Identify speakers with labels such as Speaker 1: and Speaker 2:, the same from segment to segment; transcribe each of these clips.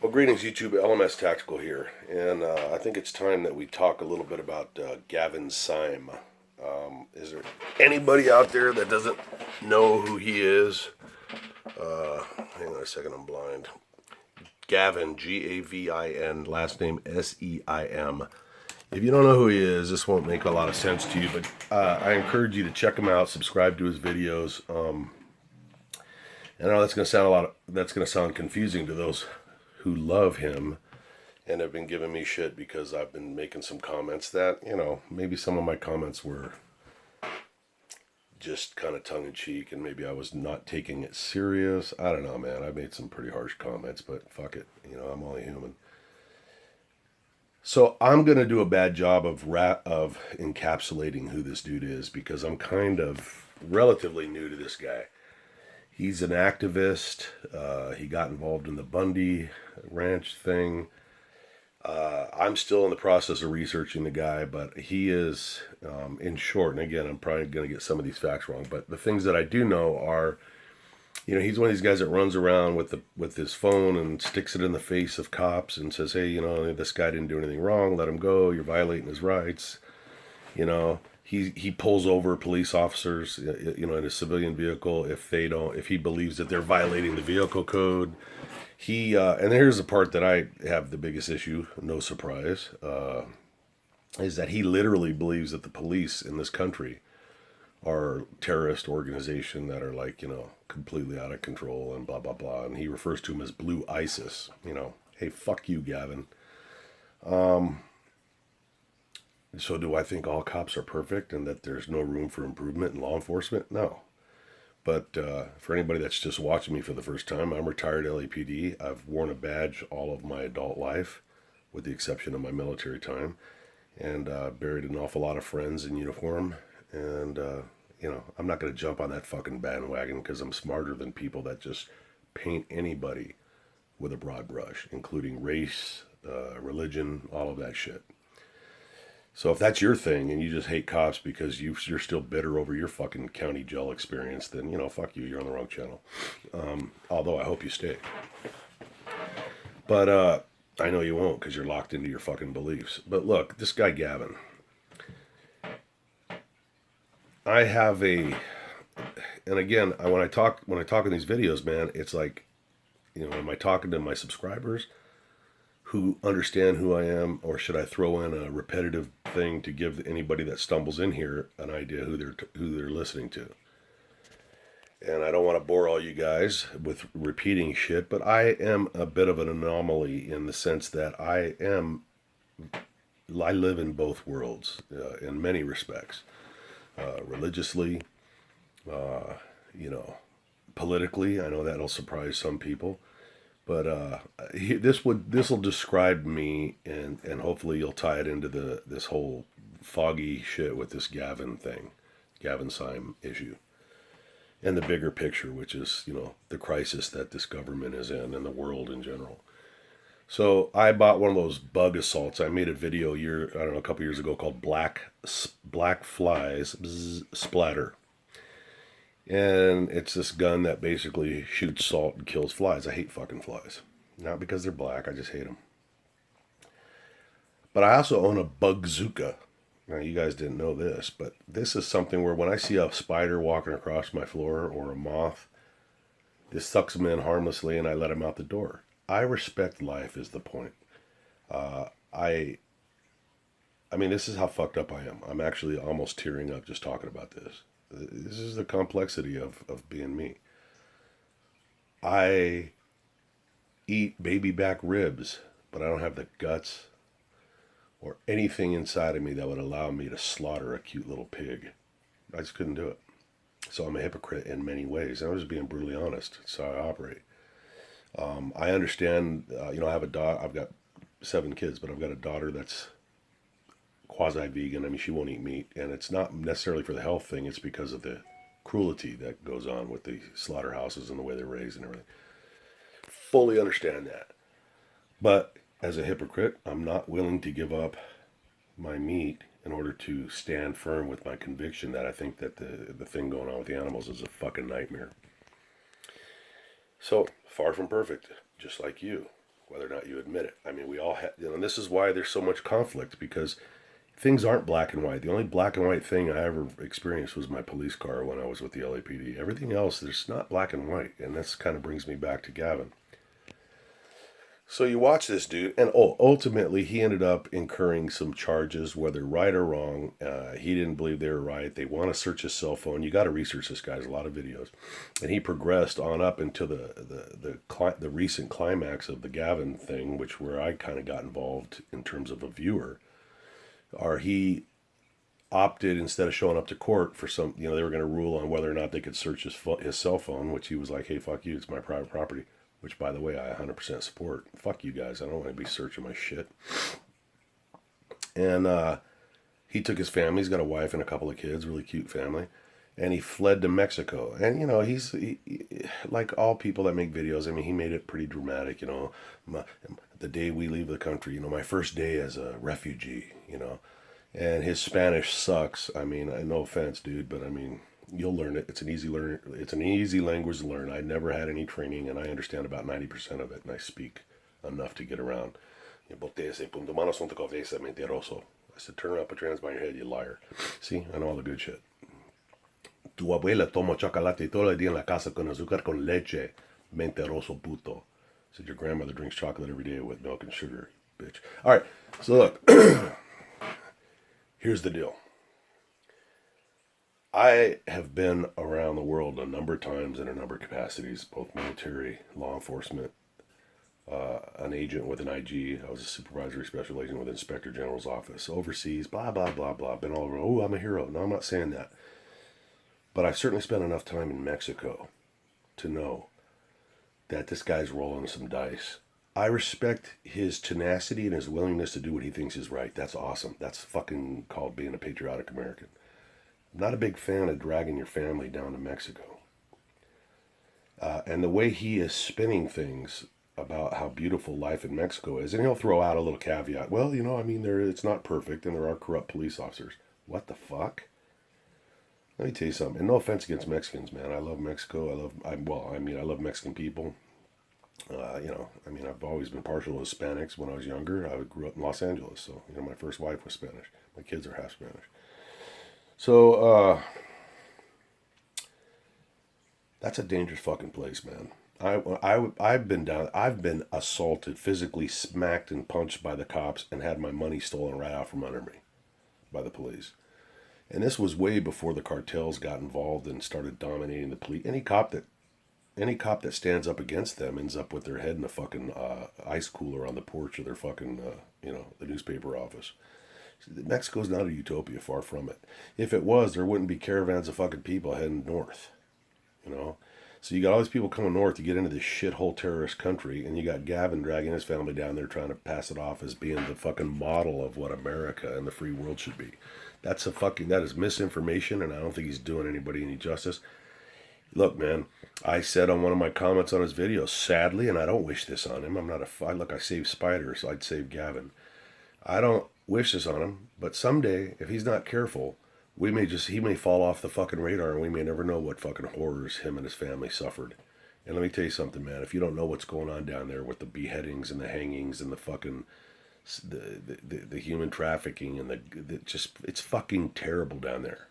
Speaker 1: Well, greetings, YouTube. LMS Tactical here, and I think it's time that we talk a little bit about Gavin Seim. Is there anybody out there that doesn't know who he is? Hang on a second, I'm blind. Gavin, Gavin, last name Seim. If you don't know who he is, this won't make a lot of sense to you, but I encourage you to check him out, subscribe to his videos. And I know that's going to sound confusing to those who love him and have been giving me shit because I've been making some comments that, maybe some of my comments were just kind of tongue-in-cheek and maybe I was not taking it serious. I don't know, man. I made some pretty harsh comments, but fuck it. I'm only human. So I'm going to do a bad job of encapsulating who this dude is because I'm kind of relatively new to this guy. He's an activist. He got involved in the Bundy Ranch thing. I'm still in the process of researching the guy, but he is, in short, and again, I'm probably going to get some of these facts wrong, but the things that I do know are, he's one of these guys that runs around with his phone and sticks it in the face of cops and says, hey, this guy didn't do anything wrong, let him go, you're violating his rights. He pulls over police officers, in a civilian vehicle if he believes that they're violating the vehicle code. And here's the part that I have the biggest issue, no surprise, is that he literally believes that the police in this country are a terrorist organization that are completely out of control and blah, blah, blah. And he refers to them as Blue ISIS, hey, fuck you, Gavin. So do I think all cops are perfect and that there's no room for improvement in law enforcement? No. But for anybody that's just watching me for the first time, I'm retired LAPD. I've worn a badge all of my adult life, with the exception of my military time, and buried an awful lot of friends in uniform. And, I'm not going to jump on that fucking bandwagon because I'm smarter than people that just paint anybody with a broad brush, including race, religion, all of that shit. So if that's your thing and you just hate cops because you're still bitter over your fucking county jail experience, then, fuck you, you're on the wrong channel. Although I hope you stay. But I know you won't because you're locked into your fucking beliefs. But look, this guy Gavin. I have and again, when I talk in these videos, man, it's like, am I talking to my subscribers who understand who I am, or should I throw in a repetitive thing to give anybody that stumbles in here an idea who they're listening to? And I don't want to bore all you guys with repeating shit, but I am a bit of an anomaly in the sense that I live in both worlds in many respects. Religiously, politically, I know that'll surprise some people. But this will describe me, and hopefully you'll tie it into this whole foggy shit with this Gavin Seim issue, and the bigger picture, which is the crisis that this government is in and the world in general. So I bought one of those bug assaults. I made a video a couple years ago called Black Flies Splatter. And it's this gun that basically shoots salt and kills flies. I hate fucking flies. Not because they're black, I just hate them. But I also own a bugzooka. Now, you guys didn't know this, but this is something where when I see a spider walking across my floor or a moth, this sucks them in harmlessly and I let them out the door. I respect life is the point. I mean, this is how fucked up I am. I'm actually almost tearing up just talking about this. This is the complexity of being me. I eat baby back ribs, but I don't have the guts or anything inside of me that would allow me to slaughter a cute little pig. I just couldn't do it. So I'm a hypocrite in many ways. I'm just being brutally honest. That's how I operate. I understand, I have a daughter. I've got 7 kids, but I've got a daughter that's quasi-vegan. I mean, she won't eat meat, and it's not necessarily for the health thing. It's because of the cruelty that goes on with the slaughterhouses and the way they're raised and everything. Fully understand that. But as a hypocrite, I'm not willing to give up my meat in order to stand firm with my conviction that I think that the thing going on with the animals is a fucking nightmare. So, far from perfect, just like you. whether or not you admit it. I mean, we all have, and this is why there's so much conflict, because things aren't black and white. The only black and white thing I ever experienced was my police car when I was with the LAPD. Everything else, there's not black and white, and this kind of brings me back to Gavin. So you watch this dude, and ultimately he ended up incurring some charges, whether right or wrong. He didn't believe they were right. They want to search his cell phone. You got to research this guy. There's a lot of videos, and he progressed on up into the recent climax of the Gavin thing, which where I kind of got involved in terms of a viewer. Or he opted, instead of showing up to court for some, they were going to rule on whether or not they could search his cell phone, which he was like, hey, fuck you, it's my private property. Which, by the way, I 100% support. Fuck you guys. I don't want to be searching my shit. And he took his family. He's got a wife and a couple of kids, really cute family. And he fled to Mexico. And, he's like all people that make videos. I mean, he made it pretty dramatic, the day we leave the country, my first day as a refugee, And his Spanish sucks. I mean, no offense, dude, but I mean, you'll learn it. It's an easy language to learn. I never had any training, and I understand about 90% of it, and I speak enough to get around. I said, turn around, put your hands behind your head, you liar. See, I know all the good shit. Tu abuela toma chocolate todo el día en la casa con azúcar con leche, mentiroso puto. Said your grandmother drinks chocolate every day with milk and sugar, bitch. All right, so look, here's the deal. I have been around the world a number of times in a number of capacities, both military, law enforcement, an agent with an IG. I was a supervisory special agent with the Inspector General's office, overseas, blah, blah, blah, blah. Been all over. Oh, I'm a hero. No, I'm not saying that. But I've certainly spent enough time in Mexico to know that this guy's rolling some dice. I respect his tenacity and his willingness to do what he thinks is right. That's awesome. That's fucking called being a patriotic American. I'm not a big fan of dragging your family down to Mexico. And the way he is spinning things about how beautiful life in Mexico is, and he'll throw out a little caveat. Well, it's not perfect, and there are corrupt police officers. What the fuck? Let me tell you something. And no offense against Mexicans, man. I love Mexico. I love Mexican people. I've always been partial to Hispanics. When I was younger, I grew up in Los Angeles, so my first wife was Spanish. My kids are half Spanish. So, that's a dangerous fucking place, man. I've been assaulted, physically smacked and punched by the cops, and had my money stolen right out from under me by the police. And this was way before the cartels got involved and started dominating the police. Any cop that stands up against them ends up with their head in a fucking ice cooler on the porch of their fucking, the newspaper office. Mexico's not a utopia, far from it. If it was, there wouldn't be caravans of fucking people heading north, So you got all these people coming north to get into this shithole terrorist country, and you got Gavin dragging his family down there trying to pass it off as being the fucking model of what America and the free world should be. That is misinformation, and I don't think he's doing anybody any justice. Look, man, I said on one of my comments on his video, sadly, and I don't wish this on him. I saved spiders, so I'd save Gavin. I don't wish this on him, but someday, if he's not careful, he may fall off the fucking radar, and we may never know what fucking horrors him and his family suffered. And let me tell you something, man. If you don't know what's going on down there with the beheadings and the hangings and the fucking the human trafficking and it's fucking terrible down there.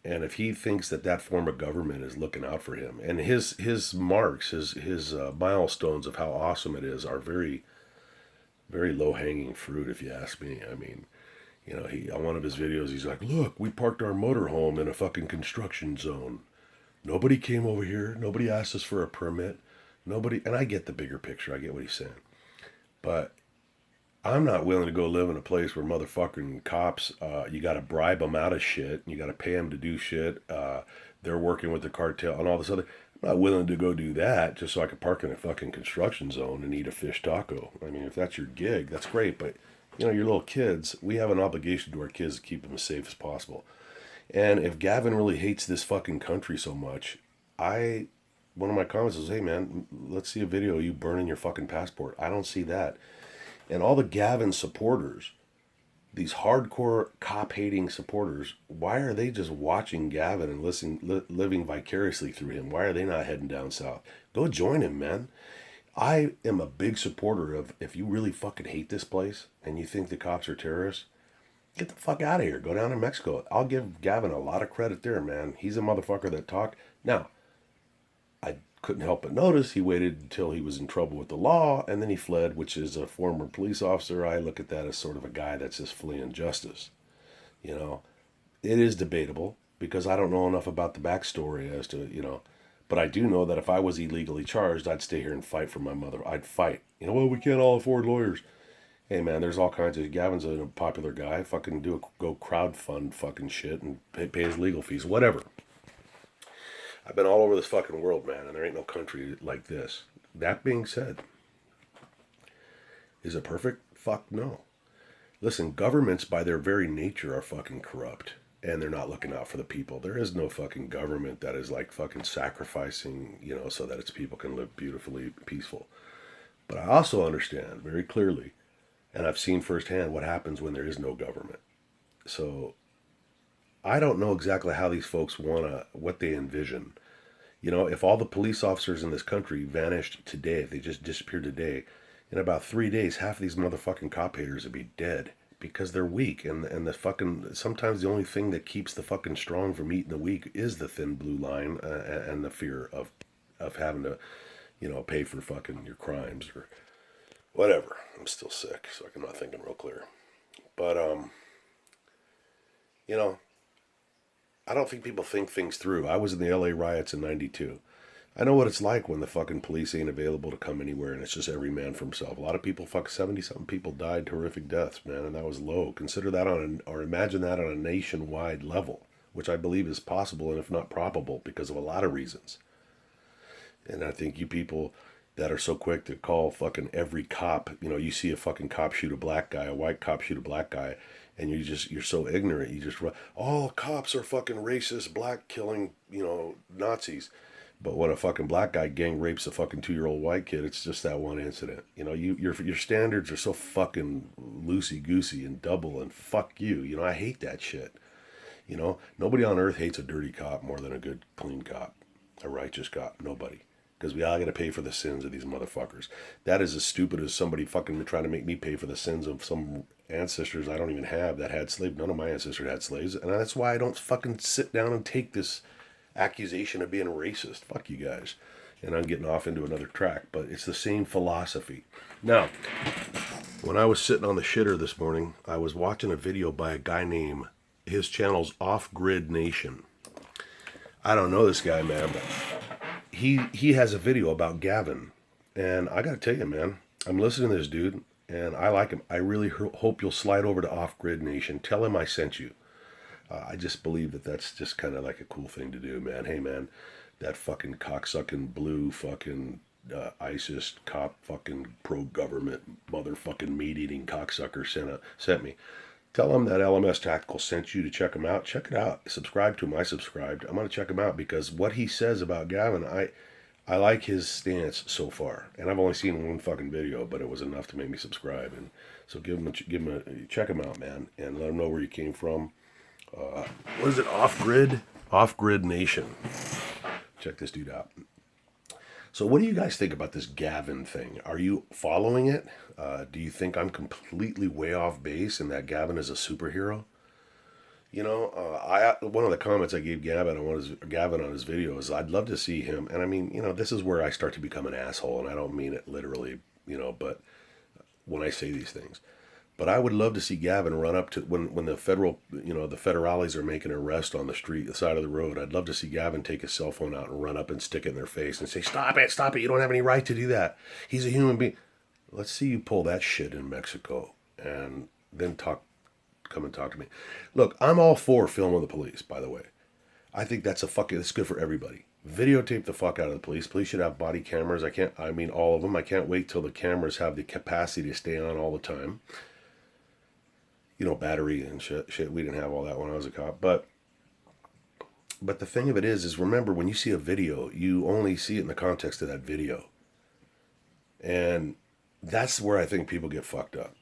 Speaker 1: And if he thinks that form of government is looking out for him, and his marks, his milestones of how awesome it is are very, very low hanging fruit, if you ask me. I mean, he on one of his videos, he's like, "Look, we parked our motorhome in a fucking construction zone. Nobody came over here. Nobody asked us for a permit. Nobody." And I get the bigger picture. I get what he's saying, but I'm not willing to go live in a place where motherfucking cops, you got to bribe them out of shit. You got to pay them to do shit. They're working with the cartel and all this other. I'm not willing to go do that just so I can park in a fucking construction zone and eat a fish taco. I mean, if that's your gig, that's great. But, your little kids, we have an obligation to our kids to keep them as safe as possible. And if Gavin really hates this fucking country so much, one of my comments was, hey man, let's see a video of you burning your fucking passport. I don't see that. And all the Gavin supporters, these hardcore cop-hating supporters, why are they just watching Gavin and living vicariously through him? Why are they not heading down south? Go join him, man. I am a big supporter of, if you really fucking hate this place and you think the cops are terrorists, get the fuck out of here. Go down to Mexico. I'll give Gavin a lot of credit there, man. He's a motherfucker that talked. Now, I couldn't help but notice he waited until he was in trouble with the law and then he fled, which is a former police officer. I look at that as sort of a guy that's just fleeing justice. You know, it is debatable because I don't know enough about the backstory as to, but I do know that if I was illegally charged, I'd stay here and fight for my mother. I'd fight. Well, we can't all afford lawyers. Hey man, there's all kinds of. Gavin's a popular guy. Fucking go crowdfund fucking shit and pay his legal fees, whatever. I've been all over this fucking world, man, and there ain't no country like this. That being said, is it perfect? Fuck no. Listen, governments by their very nature are fucking corrupt. And they're not looking out for the people. There is no fucking government that is like fucking sacrificing, so that its people can live beautifully peaceful. But I also understand very clearly, and I've seen firsthand what happens when there is no government. So I don't know exactly how these folks what they envision. If all the police officers in this country vanished today, if they just disappeared today, in about 3 days, half of these motherfucking cop haters would be dead. Because they're weak, and the fucking, sometimes the only thing that keeps the fucking strong from eating the weak is the thin blue line, and the fear of having to, pay for fucking your crimes or whatever. I'm still sick, so I'm not thinking real clear. But I don't think people think things through. I was in the LA riots in '92. I know what it's like when the fucking police ain't available to come anywhere and it's just every man for himself. A lot of people, 70-something people died horrific deaths, man, and that was low. Consider that or imagine that on a nationwide level, which I believe is possible and if not probable because of a lot of reasons. And I think you people that are so quick to call fucking every cop, you see a fucking cop shoot a black guy, a white cop shoot a black guy, and you're so ignorant. You just run, all cops are fucking racist, black killing, Nazis. But when a fucking black guy gang rapes a fucking 2-year-old white kid, it's just that one incident. Your standards are so fucking loosey-goosey and double and fuck you. I hate that shit. Nobody on earth hates a dirty cop more than a good, clean cop. A righteous cop. Nobody. Because we all got to pay for the sins of these motherfuckers. That is as stupid as somebody fucking trying to make me pay for the sins of some ancestors I don't even have that had slaves. None of my ancestors had slaves. And that's why I don't fucking sit down and take this accusation of being racist. Fuck you guys. And I'm getting off into another track, but it's the same philosophy. Now, when I was sitting on the shitter this morning, I was watching a video by a guy named, his channel's Off Grid Nation. I don't know this guy, man, but he has a video about Gavin. And I gotta tell you, man, I'm listening to this dude, and I like him. I really hope you'll slide over to Off Grid Nation. Tell him I sent you. I just believe that that's just kind of like a cool thing to do, man. Hey, man, that fucking cocksucking blue fucking ISIS cop fucking pro-government motherfucking meat-eating cocksucker sent me. Tell him that LMS Tactical sent you to check him out. Check it out. Subscribe to him. I subscribed. I'm going to check him out because what he says about Gavin, I like his stance so far. And I've only seen one fucking video, but it was enough to make me subscribe. And so check him out, man, and let him know where you came from. What is it? Off Grid Nation. Check this dude out. So what do you guys think about this Gavin thing? Are you following it? Do you think I'm completely way off base and that Gavin is a superhero? One of the comments I gave Gavin on his video is I'd love to see him. And I mean, this is where I start to become an asshole, and I don't mean it literally, but when I say these things. But I would love to see Gavin run up to when the the federales are making an arrest on the side of the road. I'd love to see Gavin take his cell phone out and run up and stick it in their face and say, stop it, you don't have any right to do that. He's a human being. Let's see you pull that shit in Mexico and then come and talk to me. Look, I'm all for filming the police, by the way. I think it's good for everybody. Videotape the fuck out of the police. Police should have body cameras. All of them. I can't wait till the cameras have the capacity to stay on all the time. Battery and shit. We didn't have all that when I was a cop. But the thing of it is remember, when you see a video, you only see it in the context of that video. And that's where I think people get fucked up.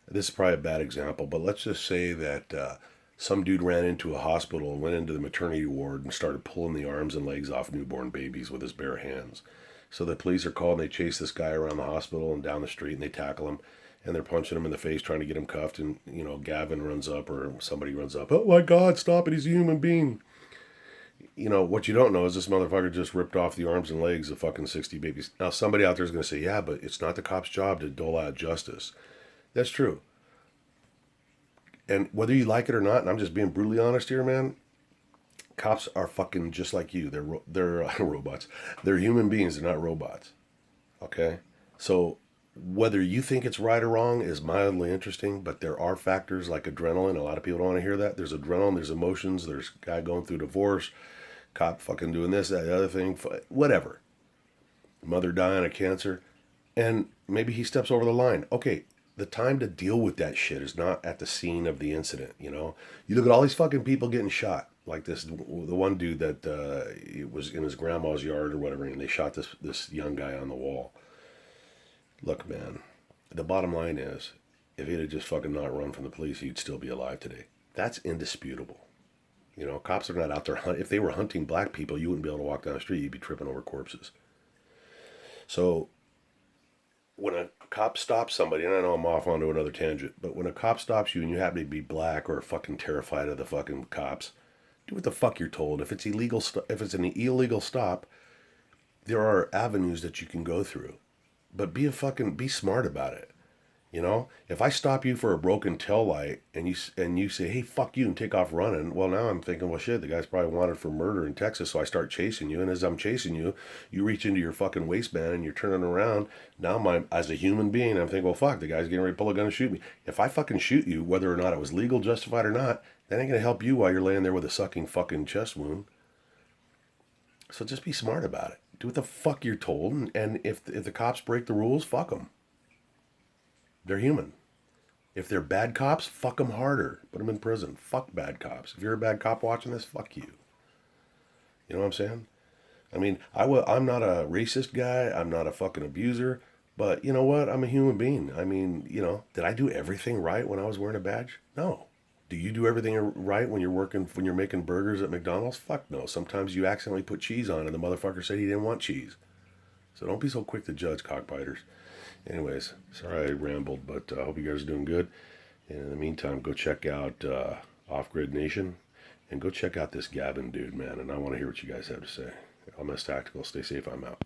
Speaker 1: This is probably a bad example, but let's just say that Some dude ran into a hospital and went into the maternity ward and started pulling the arms and legs off newborn babies with his bare hands. So the police are called and they chase this guy around the hospital and down the street and they tackle him and they're punching him in the face trying to get him cuffed. And, Gavin runs up or somebody runs up. Oh my God, stop it. He's a human being. What you don't know is this motherfucker just ripped off the arms and legs of fucking 60 babies. Now, somebody out there is going to say, yeah, but it's not the cop's job to dole out justice. That's true. And whether you like it or not, and I'm just being brutally honest here, man, cops are fucking just like you. They're robots. They're human beings. They're not robots. Okay? So whether you think it's right or wrong is mildly interesting, but there are factors like adrenaline. A lot of people don't want to hear that. There's adrenaline, there's emotions, there's a guy going through divorce, cop fucking doing this, that, the other thing, whatever. Mother dying of cancer. And maybe he steps over the line. Okay, the time to deal with that shit is not at the scene of the incident, You look at all these fucking people getting shot. Like the one dude that it was in his grandma's yard or whatever, and they shot this young guy on the wall. Look, man, the bottom line is, if he'd have just fucking not run from the police, he'd still be alive today. That's indisputable. Cops are not out there hunting. If they were hunting black people, you wouldn't be able to walk down the street. You'd be tripping over corpses. So when a cop stops somebody, and I know I'm off onto another tangent, but when a cop stops you and you happen to be black or fucking terrified of the fucking cops, do what the fuck you're told. If it's illegal, if it's an illegal stop, there are avenues that you can go through. But be smart about it. If I stop you for a broken tail light and you say, hey, fuck you, and take off running, well, now I'm thinking, well, shit, the guy's probably wanted for murder in Texas, so I start chasing you. And as I'm chasing you, you reach into your fucking waistband and you're turning around. Now, as a human being, I'm thinking, well, fuck, the guy's getting ready to pull a gun and shoot me. If I fucking shoot you, whether or not it was legal, justified or not, that ain't going to help you while you're laying there with a sucking fucking chest wound. So just be smart about it. Do what the fuck you're told, and if the cops break the rules, fuck them. They're human. If they're bad cops, fuck them harder. Put them in prison. Fuck bad cops. If you're a bad cop watching this, fuck you. You know what I'm saying? I mean, I'm not a racist guy. I'm not a fucking abuser. But you know what? I'm a human being. I mean, did I do everything right when I was wearing a badge? No. Do you do everything right when you're making burgers at McDonald's? Fuck no. Sometimes you accidentally put cheese on and the motherfucker said he didn't want cheese. So don't be so quick to judge, cockbiters. Anyways, sorry I rambled, but I hope you guys are doing good. And in the meantime, go check out Off Grid Nation and go check out this Gavin dude, man. And I want to hear what you guys have to say. I'm S Tactical. Stay safe. I'm out.